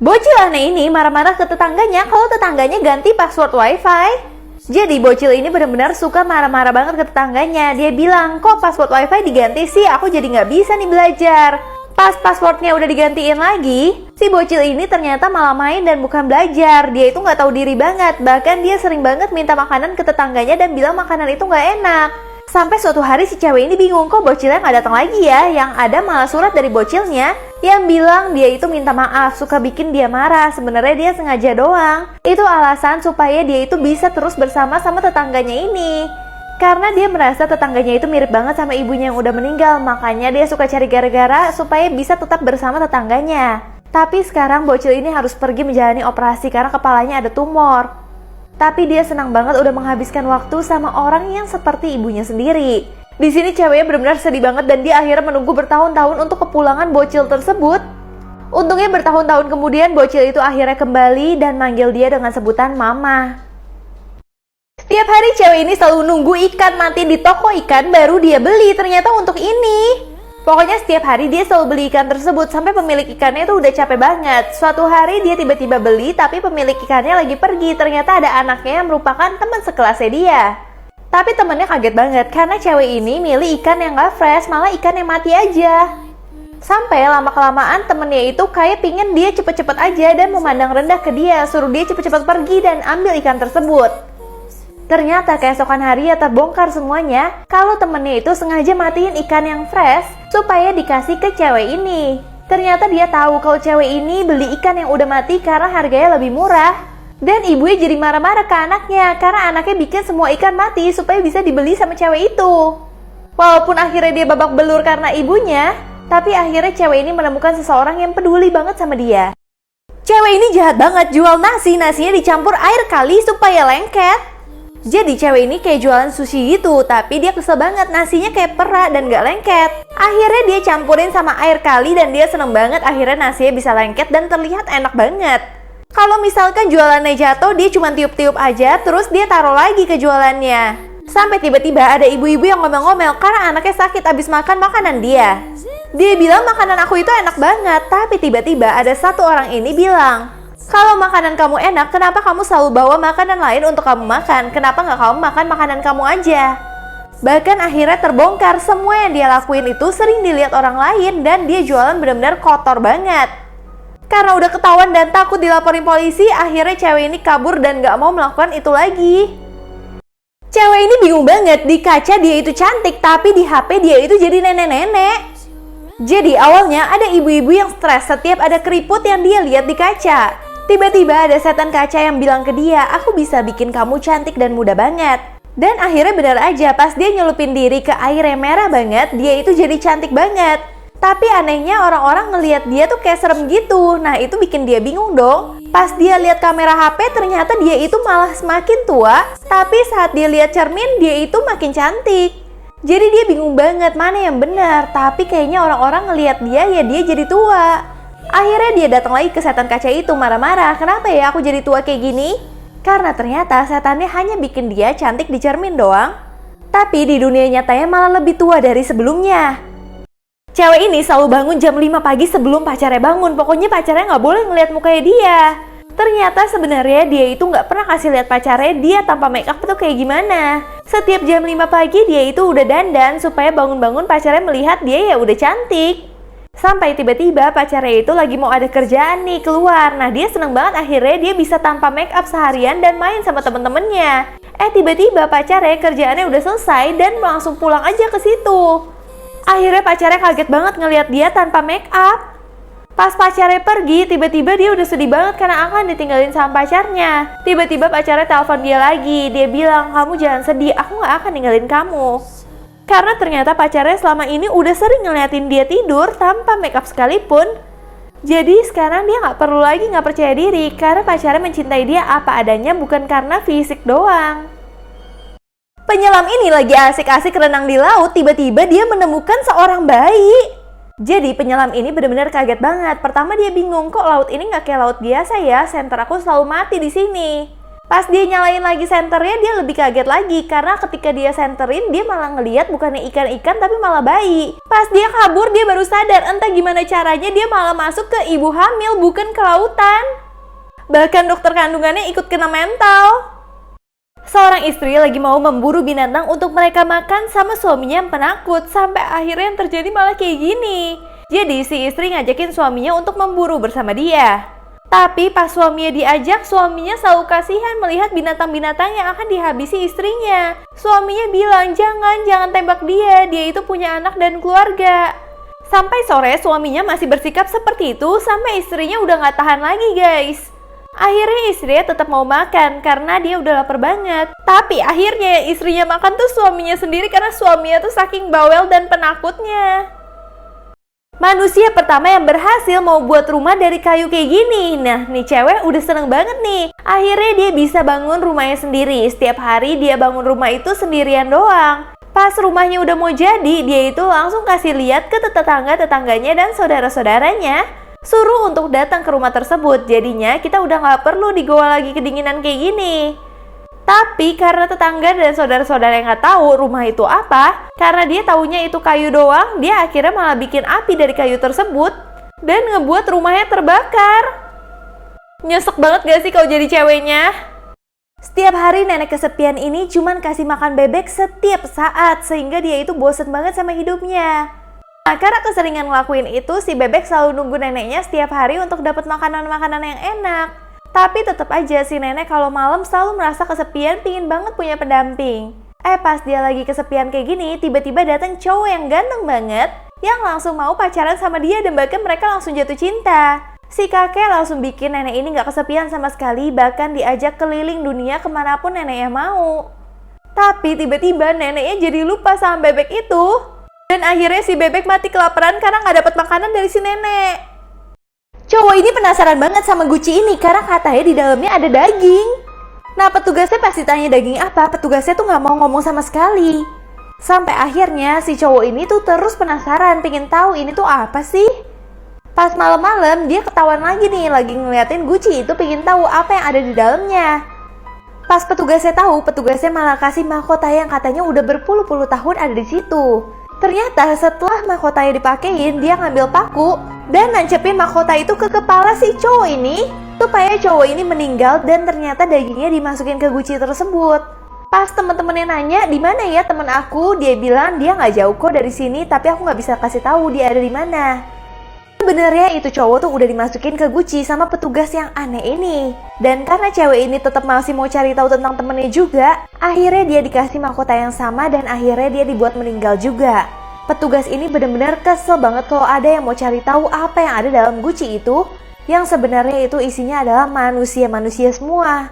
Bocil aneh ini marah-marah ke tetangganya kalau tetangganya ganti password wifi. Jadi bocil ini benar-benar suka marah-marah banget ke tetangganya. Dia bilang, kok password wifi diganti sih, aku jadi nggak bisa nih belajar. Pas passwordnya udah digantiin lagi, si bocil ini ternyata malah main dan bukan belajar. Dia itu nggak tahu diri banget, bahkan dia sering banget minta makanan ke tetangganya dan bilang makanan itu nggak enak. Sampai suatu hari si cewek ini bingung, kok bocilnya nggak datang lagi ya. Yang ada malah surat dari bocilnya yang bilang dia itu minta maaf, suka bikin dia marah. Sebenarnya dia sengaja doang. Itu alasan supaya dia itu bisa terus bersama sama tetangganya ini. Karena dia merasa tetangganya itu mirip banget sama ibunya yang udah meninggal. Makanya dia suka cari gara-gara supaya bisa tetap bersama tetangganya. Tapi sekarang bocil ini harus pergi menjalani operasi karena kepalanya ada tumor. Tapi dia senang banget udah menghabiskan waktu sama orang yang seperti ibunya sendiri. Di sini ceweknya benar-benar sedih banget dan dia akhirnya menunggu bertahun-tahun untuk kepulangan bocil tersebut. Untungnya bertahun-tahun kemudian bocil itu akhirnya kembali dan manggil dia dengan sebutan mama. Setiap hari cewek ini selalu nunggu ikan mati di toko ikan baru dia beli, ternyata untuk ini. Pokoknya setiap hari dia selalu beli ikan tersebut sampai pemilik ikannya itu udah capek banget. Suatu hari dia tiba-tiba beli tapi pemilik ikannya lagi pergi. Ternyata ada anaknya yang merupakan teman sekelasnya dia. Tapi temennya kaget banget karena cewek ini milih ikan yang gak fresh, malah ikan yang mati aja. Sampai lama-kelamaan temennya itu kayak pingin dia cepet-cepet aja dan memandang rendah ke dia. Suruh dia cepet-cepet pergi dan ambil ikan tersebut. Ternyata keesokan hari ya terbongkar semuanya kalau temennya itu sengaja matiin ikan yang fresh supaya dikasih ke cewek ini. Ternyata dia tahu kalau cewek ini beli ikan yang udah mati karena harganya lebih murah. Dan ibunya jadi marah-marah ke anaknya karena anaknya bikin semua ikan mati supaya bisa dibeli sama cewek itu. Walaupun akhirnya dia babak belur karena ibunya, tapi akhirnya cewek ini menemukan seseorang yang peduli banget sama dia. Cewek ini jahat banget, jual nasinya dicampur air kali supaya lengket. Jadi cewek ini kayak jualan sushi gitu, tapi dia kesel banget nasinya kayak perak dan gak lengket. Akhirnya dia campurin sama air kali dan dia seneng banget akhirnya nasinya bisa lengket dan terlihat enak banget. Kalau misalkan jualannya jatuh, dia cuma tiup-tiup aja, terus dia taruh lagi ke jualannya. Sampai tiba-tiba ada ibu-ibu yang ngomel-ngomel karena anaknya sakit abis makan makanan dia. Dia bilang makanan aku itu enak banget, tapi tiba-tiba ada satu orang ini bilang, kalau makanan kamu enak, kenapa kamu selalu bawa makanan lain untuk kamu makan? Kenapa nggak kamu makan makanan kamu aja? Bahkan akhirnya terbongkar semua yang dia lakuin itu sering dilihat orang lain dan dia jualan benar-benar kotor banget. Karena udah ketahuan dan takut dilaporin polisi, akhirnya cewek ini kabur dan nggak mau melakukan itu lagi. Cewek ini bingung banget, di kaca dia itu cantik, tapi di HP dia itu jadi nenek-nenek. Jadi awalnya ada ibu-ibu yang stres setiap ada keriput yang dia lihat di kaca. Tiba-tiba ada setan kaca yang bilang ke dia, aku bisa bikin kamu cantik dan muda banget. Dan akhirnya benar aja, pas dia nyelupin diri ke air yang merah banget, dia itu jadi cantik banget. Tapi anehnya orang-orang ngelihat dia tuh kayak serem gitu. Nah itu bikin dia bingung dong. Pas dia lihat kamera HP ternyata dia itu malah semakin tua. Tapi saat dia lihat cermin dia itu makin cantik. Jadi dia bingung banget mana yang benar. Tapi kayaknya orang-orang ngelihat dia ya dia jadi tua. Akhirnya dia datang lagi ke setan kaca itu marah-marah. Kenapa ya aku jadi tua kayak gini? Karena ternyata setannya hanya bikin dia cantik di cermin doang. Tapi di dunia nyatanya malah lebih tua dari sebelumnya. Cewek ini selalu bangun jam 5 pagi sebelum pacarnya bangun. Pokoknya pacarnya nggak boleh ngeliat mukanya dia. Ternyata sebenarnya dia itu nggak pernah kasih lihat pacarnya dia tanpa make up itu kayak gimana. Setiap jam 5 pagi dia itu udah dandan supaya bangun-bangun pacarnya melihat dia ya udah cantik. Sampai tiba-tiba pacarnya itu lagi mau ada kerjaan nih keluar. Nah dia seneng banget akhirnya dia bisa tanpa make up seharian dan main sama temen-temennya. Tiba-tiba pacarnya kerjaannya udah selesai dan langsung pulang aja ke situ. Akhirnya pacarnya kaget banget ngelihat dia tanpa make up. Pas pacarnya pergi, tiba-tiba dia udah sedih banget karena akan ditinggalin sama pacarnya. Tiba-tiba pacarnya telepon dia lagi. Dia bilang, kamu jangan sedih, aku gak akan ninggalin kamu. Karena ternyata pacarnya selama ini udah sering ngeliatin dia tidur tanpa make up sekalipun. Jadi sekarang dia gak perlu lagi gak percaya diri karena pacarnya mencintai dia apa adanya, bukan karena fisik doang. Penyelam ini lagi asik-asik renang di laut, tiba-tiba dia menemukan seorang bayi. Jadi penyelam ini benar-benar kaget banget. Pertama dia bingung, kok laut ini nggak kayak laut biasa ya? Senter aku selalu mati di sini. Pas dia nyalain lagi senternya, dia lebih kaget lagi karena ketika dia senterin, dia malah ngeliat bukannya ikan-ikan tapi malah bayi. Pas dia kabur, dia baru sadar entah gimana caranya dia malah masuk ke ibu hamil, bukan ke lautan. Bahkan dokter kandungannya ikut kena mental. Seorang istri lagi mau memburu binatang untuk mereka makan sama suaminya yang penakut, sampai akhirnya yang terjadi malah kayak gini. Jadi si istri ngajakin suaminya untuk memburu bersama dia. Tapi pas suaminya diajak, suaminya selalu kasihan melihat binatang-binatang yang akan dihabisi istrinya. Suaminya bilang, jangan tembak dia itu punya anak dan keluarga. Sampai sore suaminya masih bersikap seperti itu, sampai istrinya udah gak tahan lagi guys. Akhirnya istrinya tetap mau makan karena dia udah lapar banget. Tapi akhirnya istrinya makan tuh suaminya sendiri karena suaminya tuh saking bawel dan penakutnya. Manusia pertama yang berhasil mau buat rumah dari kayu kayak gini. Nah, nih cewek udah seneng banget nih. Akhirnya dia bisa bangun rumahnya sendiri. Setiap hari dia bangun rumah itu sendirian doang. Pas rumahnya udah mau jadi, dia itu langsung kasih lihat ke tetangga-tetangganya dan saudara-saudaranya. Suruh untuk datang ke rumah tersebut. Jadinya kita udah gak perlu digoa lagi kedinginan kayak gini. Tapi karena tetangga dan saudara-saudara yang nggak tahu rumah itu apa, karena dia taunya itu kayu doang, dia akhirnya malah bikin api dari kayu tersebut dan ngebuat rumahnya terbakar. Nyesek banget gak sih kalau jadi ceweknya? Setiap hari nenek kesepian ini cuman kasih makan bebek setiap saat, sehingga dia itu bosen banget sama hidupnya. Nah, karena keseringan ngelakuin itu, si bebek selalu nunggu neneknya setiap hari untuk dapat makanan-makanan yang enak. Tapi tetap aja si nenek kalau malam selalu merasa kesepian, pingin banget punya pendamping. Pas dia lagi kesepian kayak gini, tiba-tiba datang cowok yang ganteng banget, yang langsung mau pacaran sama dia dan bahkan mereka langsung jatuh cinta. Si kakek langsung bikin nenek ini gak kesepian sama sekali, bahkan diajak keliling dunia kemanapun neneknya mau. Tapi tiba-tiba neneknya jadi lupa sama bebek itu. Dan akhirnya si bebek mati kelaparan karena gak dapat makanan dari si nenek. Cowok ini penasaran banget sama guci ini karena katanya di dalamnya ada daging. Nah, petugasnya pasti tanya daging apa, petugasnya tuh gak mau ngomong sama sekali. Sampai akhirnya si cowok ini tuh terus penasaran, pengen tahu ini tuh apa sih. Pas malam-malam dia ketahuan lagi nih, lagi ngeliatin guci itu pengen tahu apa yang ada di dalamnya. Pas petugasnya tahu, petugasnya malah kasih mahkota yang katanya udah berpuluh-puluh tahun ada di situ. Ternyata setelah mahkotanya dipakein, dia ngambil paku dan nancepin mahkota itu ke kepala si cowok ini supaya cowok ini meninggal dan ternyata dagingnya dimasukin ke guci tersebut. Pas temen-temennya nanya, di mana ya temen aku? Dia bilang dia nggak jauh kok dari sini, tapi aku nggak bisa kasih tahu dia ada di mana. Sebenarnya itu cowok tuh udah dimasukin ke guci sama petugas yang aneh ini. Dan karena cewek ini tetap masih mau cari tahu tentang temennya juga, akhirnya dia dikasih mahkota yang sama dan akhirnya dia dibuat meninggal juga. Petugas ini benar-benar kesel banget kalau ada yang mau cari tahu apa yang ada dalam guci itu, yang sebenarnya itu isinya adalah manusia-manusia semua.